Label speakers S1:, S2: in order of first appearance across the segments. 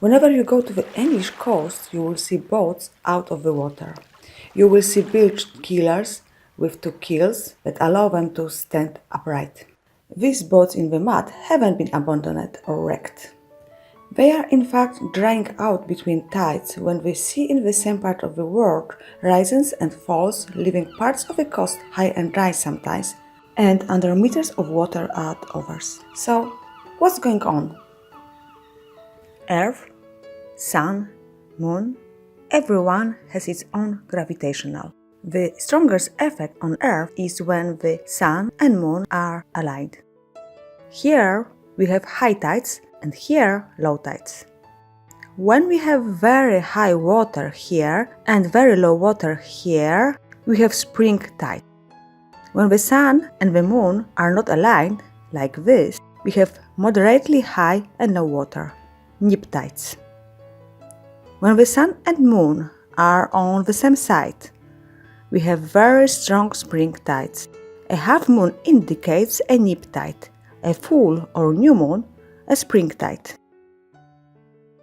S1: Whenever you go to the English coast, you will see boats out of the water. You will see bilge killers with two keels that allow them to stand upright. These boats in the mud haven't been abandoned or wrecked. They are in fact drying out between tides when the sea in the same part of the world rises and falls, leaving parts of the coast high and dry sometimes, and under meters of water at others. So, what's going on? Earth, Sun, Moon, everyone has its own gravitational. The strongest effect on Earth is when the Sun and Moon are aligned. Here we have high tides and here low tides. When we have very high water here and very low water here, we have spring tide. When the Sun and the Moon are not aligned, like this, we have moderately high and low water, neap tides. When the Sun and Moon are on the same side, we have very strong spring tides. A half moon indicates a neap tide, a full or new moon a spring tide.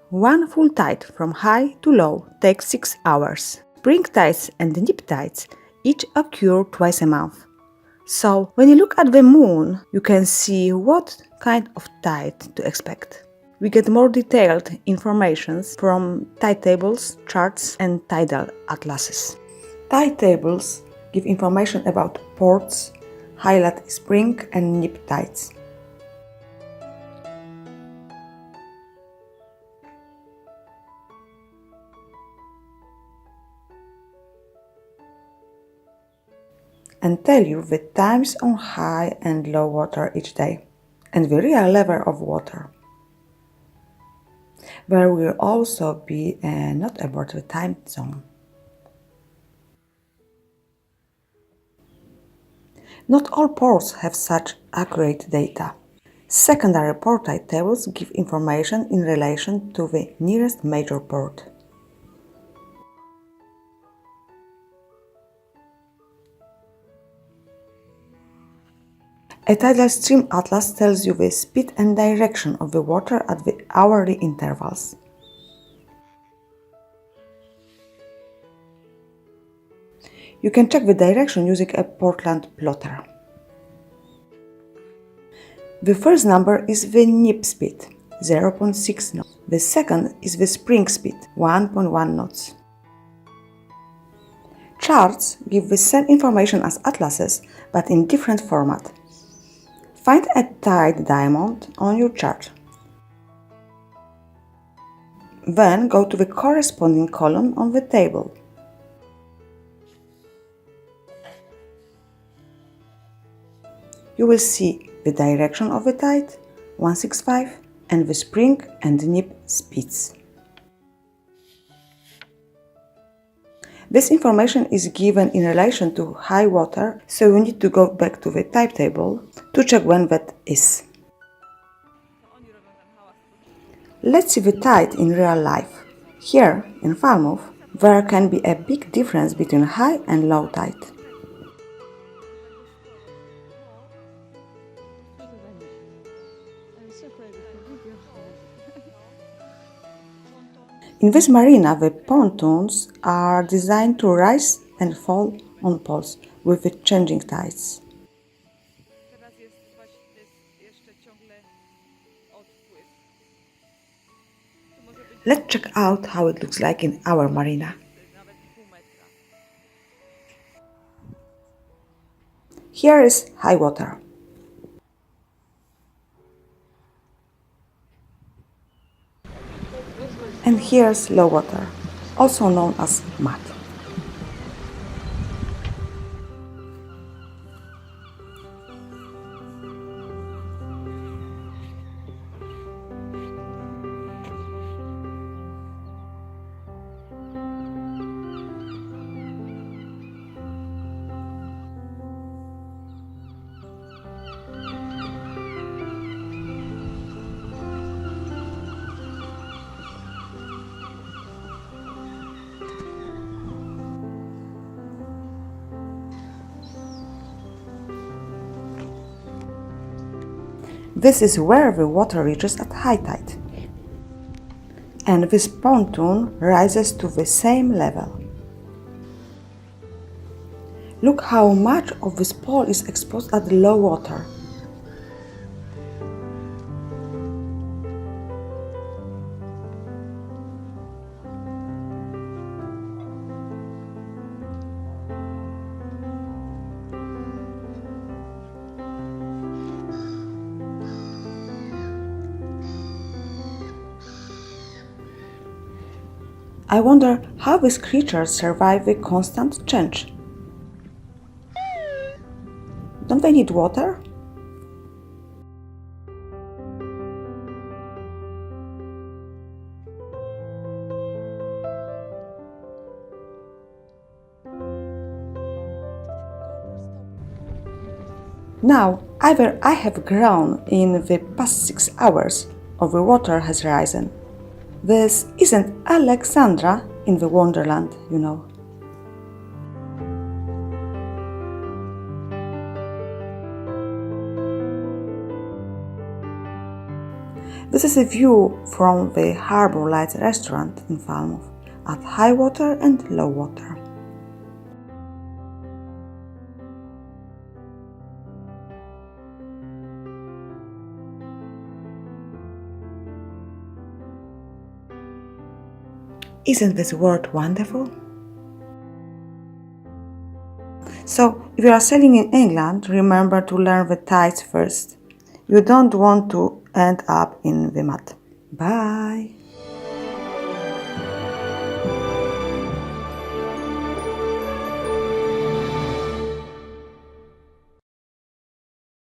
S1: One full tide from high to low takes 6 hours. Spring tides and neap tides each occur twice a month. So when you look at the moon, you can see what kind of tide to expect. We get more detailed information from tide tables, charts and tidal atlases. Tide tables give information about ports, highlight spring and neap tides. And tell you the times on high and low water each day, and the real level of water. There will also be a note about the time zone. Not all ports have such accurate data. Secondary port tide tables give information in relation to the nearest major port. A tidal stream atlas tells you the speed and direction of the water at the hourly intervals. You can check the direction using a Portland plotter. The first number is the neap speed, 0.6 knots. The second is the spring speed, 1.1 knots. Charts give the same information as atlases, but in different format. Find a tide diamond on your chart. Then go to the corresponding column on the table. You will see the direction of the tide, 165, and the spring and neap speeds. This information is given in relation to high water, so you need to go back to the tide table to check when that is. Let's see the tide in real life. Here, in Falmouth, there can be a big difference between high and low tide. In this marina, the pontoons are designed to rise and fall on poles with the changing tides. Let's check out how it looks like in our marina. Here is high water. And here's low water, also known as mud. This is where the water reaches at high tide. and this pontoon rises to the same level. Look how much of this pole is exposed at low water. I wonder how these creatures survive the constant change. Don't they need water? Now, either I have grown in the past 6 hours, or the water has risen. This isn't Alexandra in the Wonderland, you know. This is a view from the Harbour Lights restaurant in Falmouth at high water and low water. Isn't this world wonderful? So, if you are sailing in England, remember to learn the tides first. You don't want to end up in the mud. Bye!